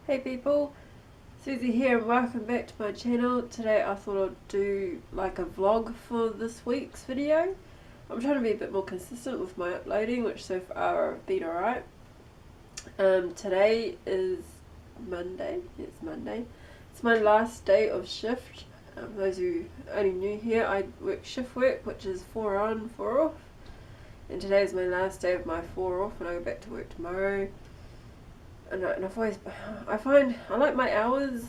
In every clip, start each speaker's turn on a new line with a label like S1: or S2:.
S1: Hey people, Susie here and welcome back to my channel. Today I thought I'd do like a vlog for this week's video. I'm trying to be a bit more consistent with my uploading, which so far I've been alright. Today is Monday. It's Monday. It's my last day of shift. Those who only new here, I work shift work, which is 4 on, 4 off. And today is my last day of my 4 off and I go back to work tomorrow. And I find I like my hours,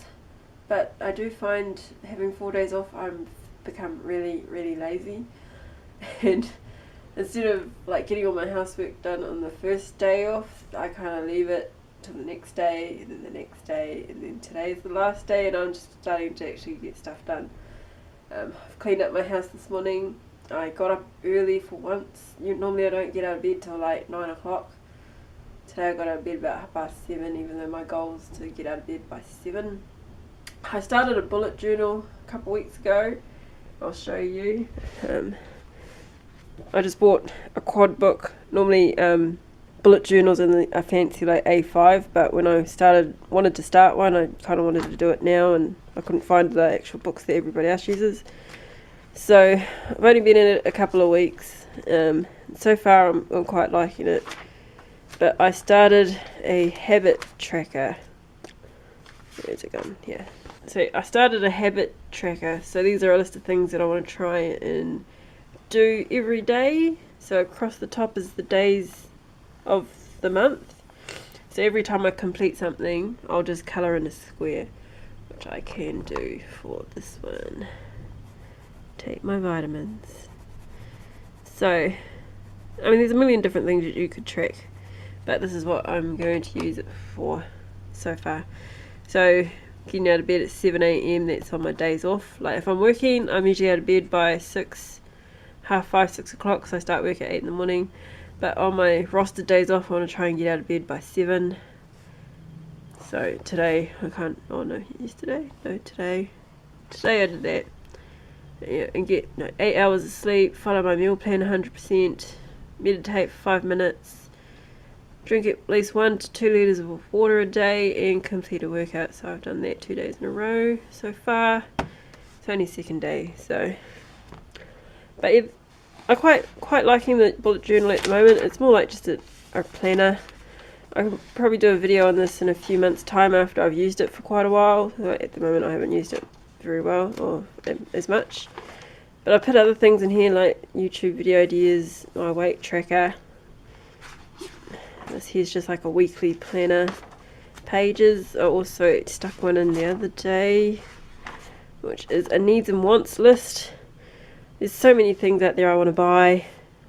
S1: but I do find having 4 days off I'm become really lazy, and instead of like getting all my housework done on the first day off, I kind of leave it to the next day, and then the next day, and then today's the last day, and I'm just starting to actually get stuff done. I've cleaned up my house this morning. I got up early for once. Normally I don't get out of bed till like 9 o'clock. Today I got out of bed about 7:30, even though my goal is to get out of bed by 7. I started a bullet journal a couple weeks ago. I'll show you. I just bought a quad book. Normally bullet journals in a fancy like A5, but when I wanted to start one, I kind of wanted to do it now, and I couldn't find the actual books that everybody else uses. So I've only been in it a couple of weeks. So far I'm quite liking it. But I started a habit tracker. Where's it gone? Yeah. So I started a habit tracker. So these are a list of things that I want to try and do every day. So across the top is the days of the month. So every time I complete something, I'll just colour in a square, which I can do for this one. Take my vitamins. So, I mean, there's a million different things that you could track, but this is what I'm going to use it for so far. So getting out of bed at 7 AM, that's on my days off. Like if I'm working, I'm usually out of bed by 6, half 5, 6 o'clock, so I start work at 8 in the morning. But on my rostered days off, I want to try and get out of bed by 7. So today I can't, oh no, yesterday? No, today I did that. Yeah, and get 8 hours of sleep, follow my meal plan 100%, meditate for 5 minutes, drink at least 1 to 2 litres of water a day, and complete a workout. So I've done that 2 days in a row so far. It's only second day, so. But yeah, I'm quite liking the bullet journal at the moment. It's more like just a planner. I can probably do a video on this in a few months' time after I've used it for quite a while. At the moment I haven't used it very well or as much. But I put other things in here like YouTube video ideas, my weight tracker. This here's just like a weekly planner pages. I also stuck one in the other day, which is a needs and wants list. There's so many things out there I want to buy,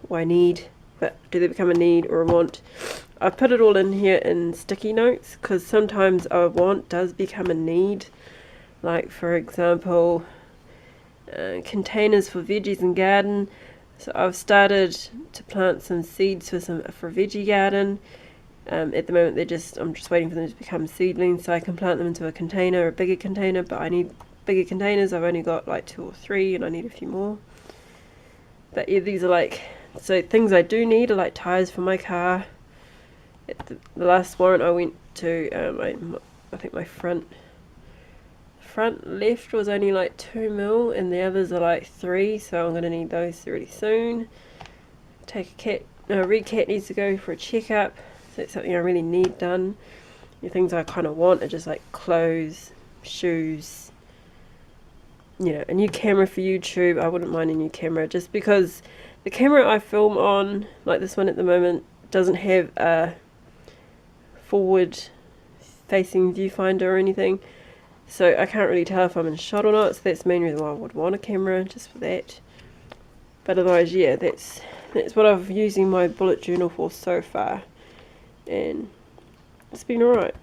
S1: or I need, but do they become a need or a want? I've put it all in here in sticky notes because sometimes a want does become a need. Like for example, containers for veggies and garden. So I've started to plant some seeds for a veggie garden. At the moment I'm just waiting for them to become seedlings so I can plant them into a container, a bigger container, but I need bigger containers. I've only got like 2 or 3 and I need a few more. But yeah, these are like, so things I do need are like tyres for my car. At the last warrant I went to, I think my front left was only like 2 mil and the others are like 3, so I'm going to need those really soon. Red cat needs to go for a checkup, so it's something I really need done. The things I kind of want are just like clothes, shoes, you know, a new camera for YouTube. I wouldn't mind a new camera just because the camera I film on, like this one at the moment, doesn't have a forward facing viewfinder or anything. So I can't really tell if I'm in shot or not, so that's the main reason why I would want a camera, just for that. But otherwise, yeah, that's what I've using my bullet journal for so far, and it's been alright.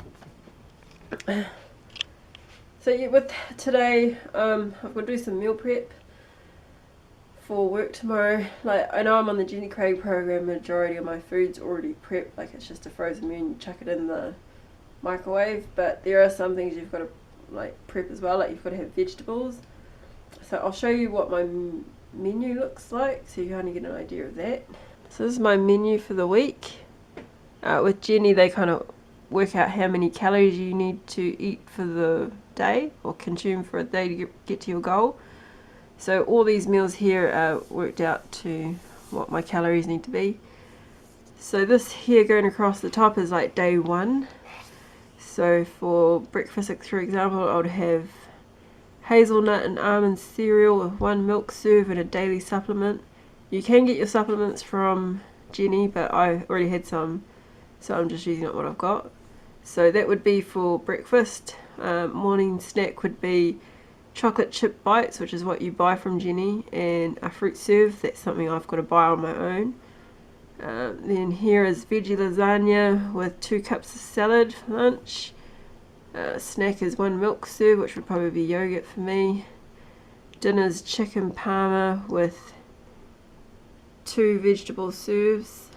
S1: So yeah, with today, I've got to do some meal prep for work tomorrow. Like I know I'm on the Jenny Craig program, majority of my food's already prepped, like it's just a frozen meal and you chuck it in the microwave, but there are some things you've got to like prep as well, like you've got to have vegetables. So I'll show you what my menu looks like so you kind of get an idea of that. So this is my menu for the week. With Jenny, they kind of work out how many calories you need to eat for the day or consume for a day to get to your goal. So all these meals here are worked out to what my calories need to be. So this here going across the top is like day 1. So for breakfast, for example, I would have hazelnut and almond cereal with 1 milk serve and a daily supplement. You can get your supplements from Jenny, but I already had some, so I'm just using up what I've got. So that would be for breakfast. Morning snack would be chocolate chip bites, which is what you buy from Jenny, and a fruit serve. That's something I've got to buy on my own. Then here is veggie lasagna with 2 cups of salad for lunch. Snack is 1 milk serve, which would probably be yogurt for me. Dinner's chicken parma with 2 vegetable serves,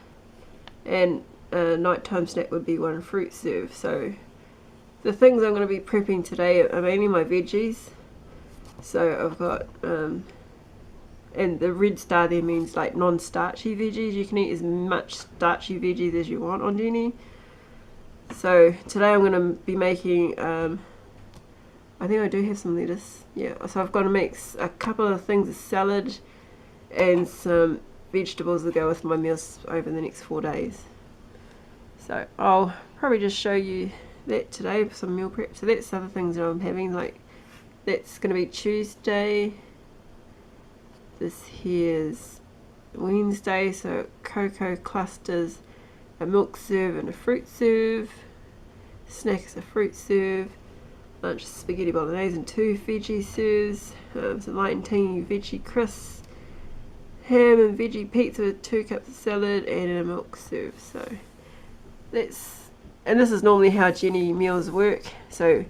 S1: and nighttime snack would be 1 fruit serve. So the things I'm going to be prepping today are mainly my veggies. So I've got and the red star there means like non-starchy veggies. You can eat as much starchy veggies as you want on Jenny. So today I'm going to be making I think I do have some lettuce. Yeah, so I've got to make a couple of things of salad and some vegetables to go with my meals over the next 4 days. So I'll probably just show you that today for some meal prep. So that's the other things that I'm having. Like that's going to be Tuesday. This here's Wednesday, so cocoa clusters, a milk serve and a fruit serve. Snack is a fruit serve. Lunch spaghetti bolognese and 2 veggie serves. Some light and tangy veggie crisps. Ham and veggie pizza with 2 cups of salad and a milk serve. So and this is normally how Jenny meals work. So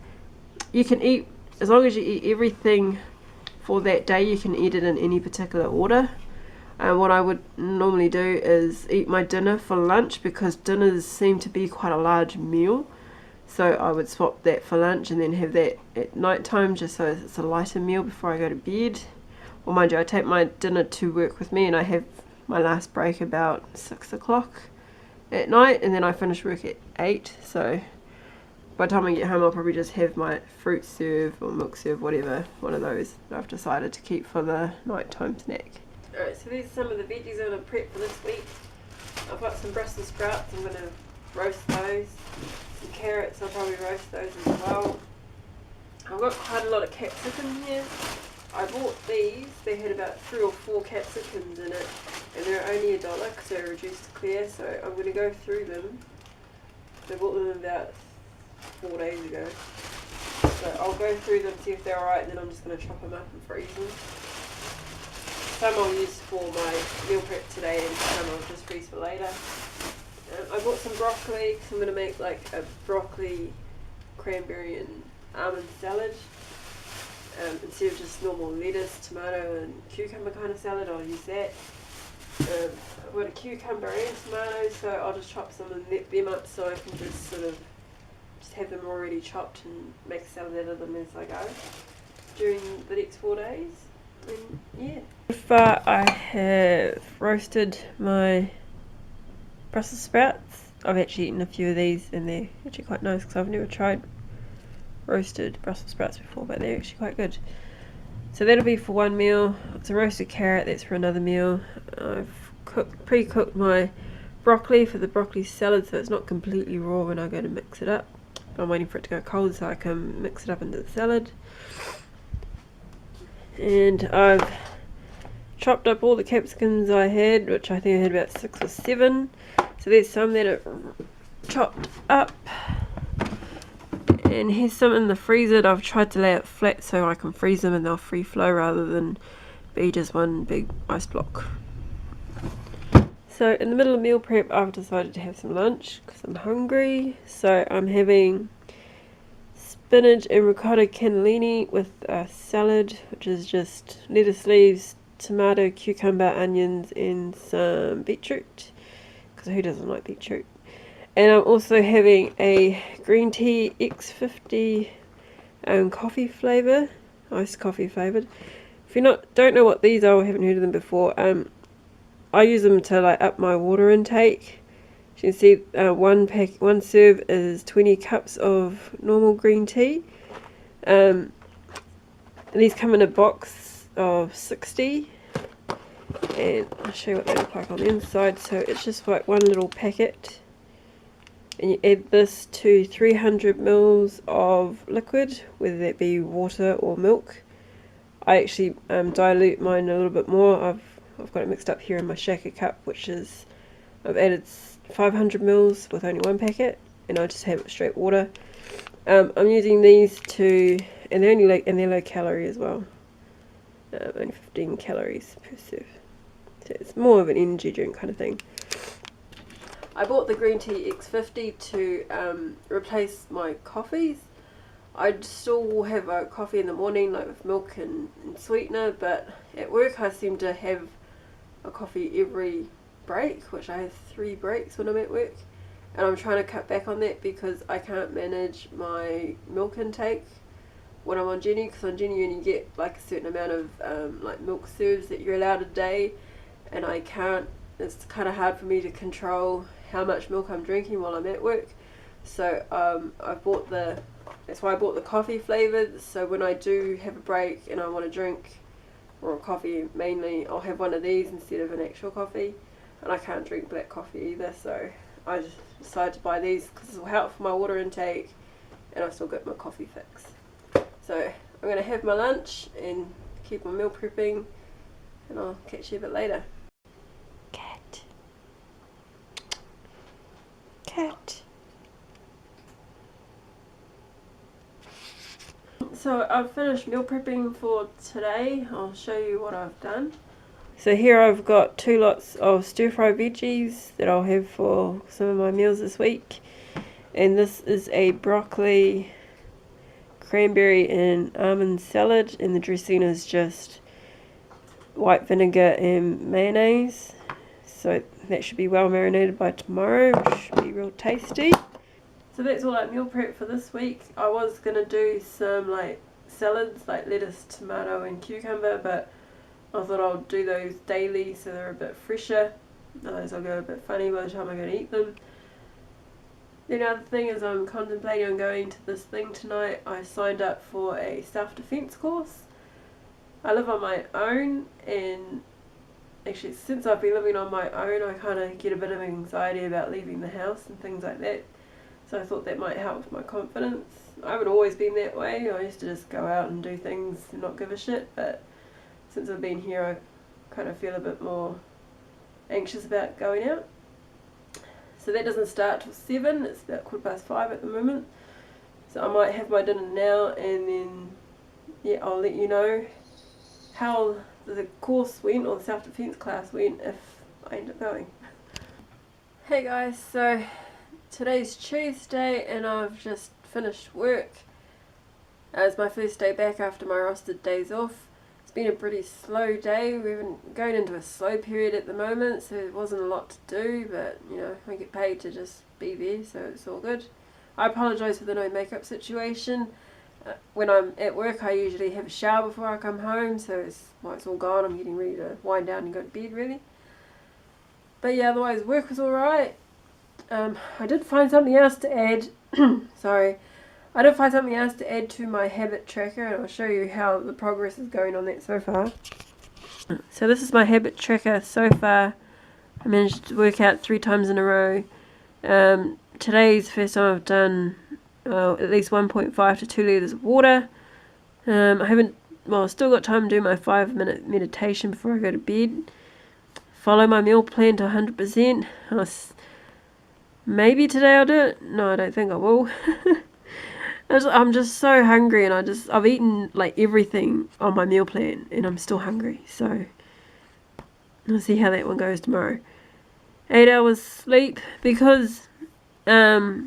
S1: you can eat, as long as you eat everything for that day, you can eat it in any particular order. What I would normally do is eat my dinner for lunch, because dinners seem to be quite a large meal. So I would swap that for lunch and then have that at night time, just so it's a lighter meal before I go to bed. Well, mind you, I take my dinner to work with me, and I have my last break about 6 o'clock at night, and then I finish work at 8. So by the time I get home, I'll probably just have my fruit serve or milk serve, whatever, one of those that I've decided to keep for the nighttime snack. Alright, so these are some of the veggies I'm going to prep for this week. I've got some Brussels sprouts, I'm going to roast those. Some carrots, I'll probably roast those as well. I've got quite a lot of capsicum here. I bought these, they had about 3 or 4 capsicums in it, and they're only $1 because they're reduced to clear, so I'm going to go through them. I bought them about 4 days ago. So I'll go through them, see if they're alright, and then I'm just going to chop them up and freeze them. Some I'll use for my meal prep today, and some I'll just freeze for later. I bought some broccoli, because I'm going to make like a broccoli, cranberry and almond salad. Instead of just normal lettuce, tomato and cucumber kind of salad, I'll use that. I've got a cucumber and tomatoes, so I'll just chop some and net them up so I can just sort of just have them already chopped and make a salad out of them as I go during the next 4 days. And yeah. So far I have roasted my Brussels sprouts. I've actually eaten a few of these and they're actually quite nice, because I've never tried roasted Brussels sprouts before, but they're actually quite good. So that'll be for one meal. It's a roasted carrot, that's for another meal. I've pre-cooked my broccoli for the broccoli salad, so it's not completely raw when I go to mix it up. But I'm waiting for it to go cold so I can mix it up into the salad. And I've chopped up all the capsicums I had, which I think I had about 6 or 7. So there's some that are chopped up. And here's some in the freezer. I've tried to lay it flat so I can freeze them and they'll free flow rather than be just one big ice block. So in the middle of meal prep, I've decided to have some lunch because I'm hungry. So I'm having spinach and ricotta cannellini with a salad, which is just lettuce leaves, tomato, cucumber, onions and some beetroot, because who doesn't like beetroot? And I'm also having a green tea X50 coffee flavour, iced coffee flavoured. If you don't know what these are or haven't heard of them before, I use them to like up my water intake, As you can see, one serve is 20 cups of normal green tea. These come in a box of 60, and I'll show you what they look like on the inside. So it's just like one little packet, and you add this to 300 mils of liquid, whether that be water or milk. I actually dilute mine a little bit more. I've got it mixed up here in my shaker cup, which is, I've added 500 mils with only one packet, and I just have it straight water. I'm using these to, and they're low calorie as well. Only 15 calories per serve. So it's more of an energy drink kind of thing. I bought the green tea X50 to replace my coffees. I still will have a coffee in the morning, like with milk and sweetener, but at work I seem to have a coffee every break, which I have 3 breaks when I'm at work. And I'm trying to cut back on that because I can't manage my milk intake when I'm on Jenny, because on Jenny you only get like a certain amount of like milk serves that you're allowed a day, and I can't, it's kind of hard for me to control how much milk I'm drinking while I'm at work. So that's why I bought the coffee flavoured, so when I do have a break and I want to drink, or a coffee mainly, I'll have one of these instead of an actual coffee. And I can't drink black coffee either, so I just decided to buy these because this will help for my water intake, and I still get my coffee fix. So I'm going to have my lunch and keep my meal prepping, and I'll catch you a bit later. Cat. So I've finished meal prepping for today. I'll show you what I've done. So here I've got 2 lots of stir-fry veggies that I'll have for some of my meals this week. And this is a broccoli, cranberry and almond salad, and the dressing is just white vinegar and mayonnaise. So that should be well marinated by tomorrow, which should be real tasty. So that's all I meal prep for this week. I was going to do some like salads, like lettuce, tomato and cucumber, but I thought I'll do those daily so they're a bit fresher, otherwise I'll go a bit funny by the time I'm going to eat them. The other thing is I'm contemplating on going to this thing tonight. I signed up for a self-defense course. I live on my own, and actually since I've been living on my own I kind of get a bit of anxiety about leaving the house and things like that. So I thought that might help with my confidence. I haven't always been that way. I used to just go out and do things and not give a shit, but since I've been here I kind of feel a bit more anxious about going out. So that doesn't start till 7, it's about 5:15 at the moment. So I might have my dinner now, and then yeah, I'll let you know how the course went, or the self-defense class went, if I end up going. Hey guys, so today's Tuesday and I've just finished work. It's my first day back after my rostered days off. It's been a pretty slow day. We're going into a slow period at the moment, so there wasn't a lot to do, but you know, I get paid to just be there, so it's all good. I apologise for the no makeup situation. When I'm at work I usually have a shower before I come home, so it's all gone. I'm getting ready to wind down and go to bed really. But yeah, otherwise work was alright. I did find something else to add. Sorry. I did find something else to add to my habit tracker, and I'll show you how the progress is going on that so far. So this is my habit tracker so far. I managed to work out 3 times in a row. Today's the first time I've done at least 1.5 to 2 litres of water. I've still got time to do my 5-minute meditation before I go to bed. Follow my meal plan to 100%. Maybe today I'll do it. No, I don't think I will. I'm just so hungry, and I've eaten like everything on my meal plan and I'm still hungry, so I'll see how that one goes tomorrow. 8 hours sleep because I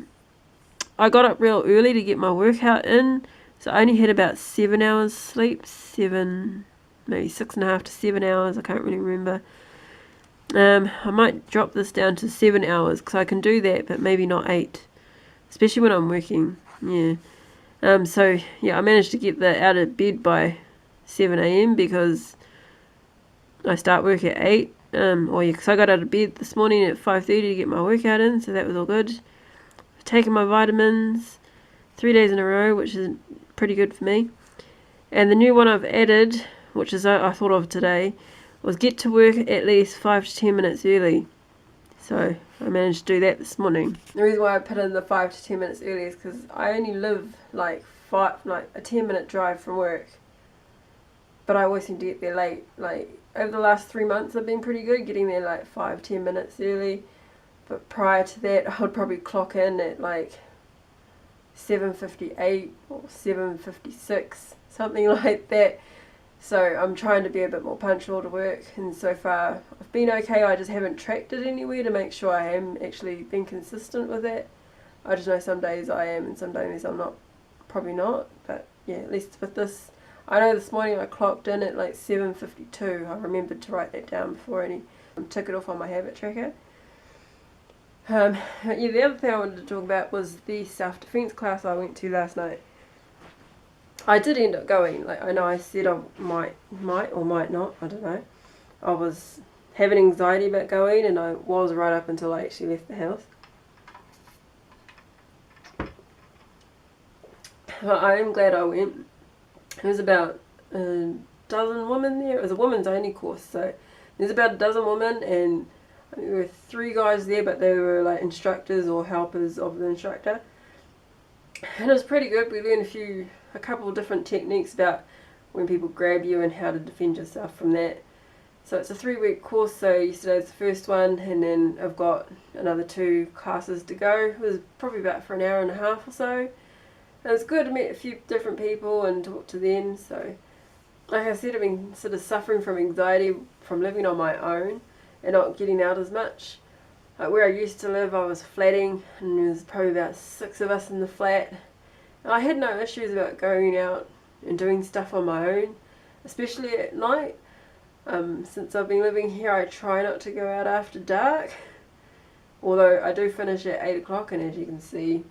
S1: got up real early to get my workout in, so I only had about 7 hours sleep, maybe 6.5 to 7 hours, I can't really remember. I might drop this down to 7 hours because I can do that, but maybe not 8, especially when I'm working. Yeah. So yeah, I managed to get out of bed by 7 AM because I start work at 8. Because I got out of bed this morning at 5:30 to get my workout in, so that was all good. I've taken my vitamins 3 days in a row, which is pretty good for me. And the new one I've added, which is I thought of today, was get to work at least 5 to 10 minutes early. So I managed to do that this morning. The reason why I put in the 5 to 10 minutes early is because I only live like a 10-minute drive from work. But I always seem to get there late. Like over the last 3 months I've been pretty good getting there like 5-10 minutes early. But prior to that I would probably clock in at like 7:58 or 7:56, something like that. So I'm trying to be a bit more punctual to work, and so far I've been okay. I just haven't tracked it anywhere to make sure I am actually being consistent with that. I just know some days I am and some days I'm not, probably not. But yeah, at least with this, I know this morning I clocked in at like 7:52. I remembered to write that down before I took it off on my habit tracker. Yeah, the other thing I wanted to talk about was the self-defense class I went to last night. I did end up going. Like I know I said I might or might not, I don't know. I was having anxiety about going, and I was right up until I actually left the house. But I am glad I went. There was about a dozen women there. It was a women's only course, so there's about a dozen women, and there were 3 guys there, but they were like instructors or helpers of the instructor. And it was pretty good. We learned a couple of different techniques about when people grab you and how to defend yourself from that. So it's a 3-week course, so yesterday's the first one, and then I've got another 2 classes to go. It was probably about for an hour and a half or so. And it's good to meet a few different people and talk to them. So like I said, I've been sort of suffering from anxiety from living on my own and not getting out as much. Like where I used to live, I was flatting, and there was probably about 6 of us in the flat. And I had no issues about going out and doing stuff on my own, especially at night. Since I've been living here, I try not to go out after dark. Although I do finish at 8 o'clock, and as you can see,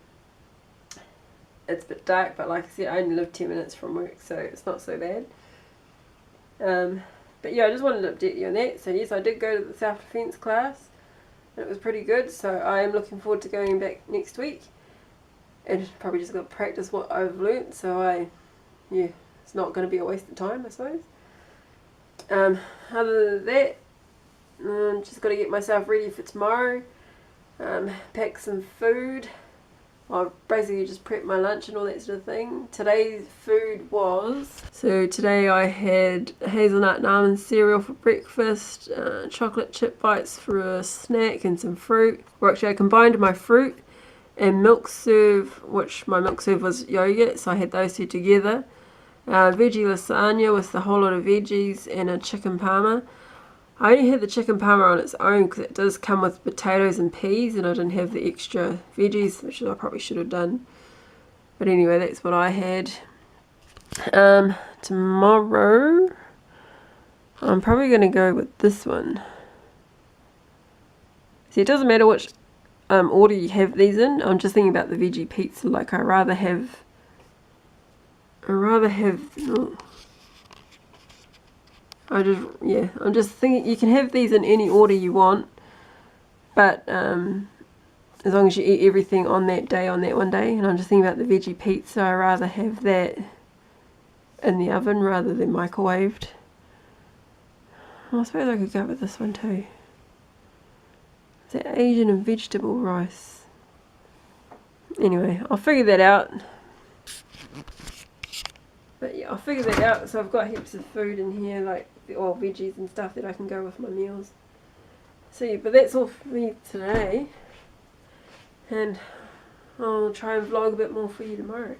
S1: it's a bit dark. But like I said, I only live 10 minutes from work, so it's not so bad. But yeah, I just wanted to update you on that. So yes, I did go to the self-defense class. It was pretty good, so I am looking forward to going back next week. And probably just got to practice what I've learnt, so it's not going to be a waste of time, I suppose. Other than that, just got to get myself ready for tomorrow. Pack some food. I basically just prep my lunch and all that sort of thing. Today's food was... So today I had hazelnut and almond cereal for breakfast, chocolate chip bites for a snack, and some fruit. Or actually I combined my fruit and milk serve, which my milk serve was yogurt, so I had those 2 together. Veggie lasagna with the whole lot of veggies and a chicken parma. I only had the chicken parma on its own because it does come with potatoes and peas, and I didn't have the extra veggies, which I probably should have done. But anyway, that's what I had. Tomorrow, I'm probably going to go with this one. See, it doesn't matter which order you have these in. I'm just thinking about the veggie pizza. Like I'm just thinking you can have these in any order you want, but as long as you eat everything on that day, on that one day. And I'm just thinking about the veggie pizza. I rather have that in the oven rather than microwaved. Well, I suppose I could go with this one too. Is that Asian and vegetable rice? Anyway, I'll figure that out. But yeah, I'll figure that out. So I've got heaps of food in here, like all veggies and stuff that I can go with my meals. So yeah, but that's all for me today. And I'll try and vlog a bit more for you tomorrow.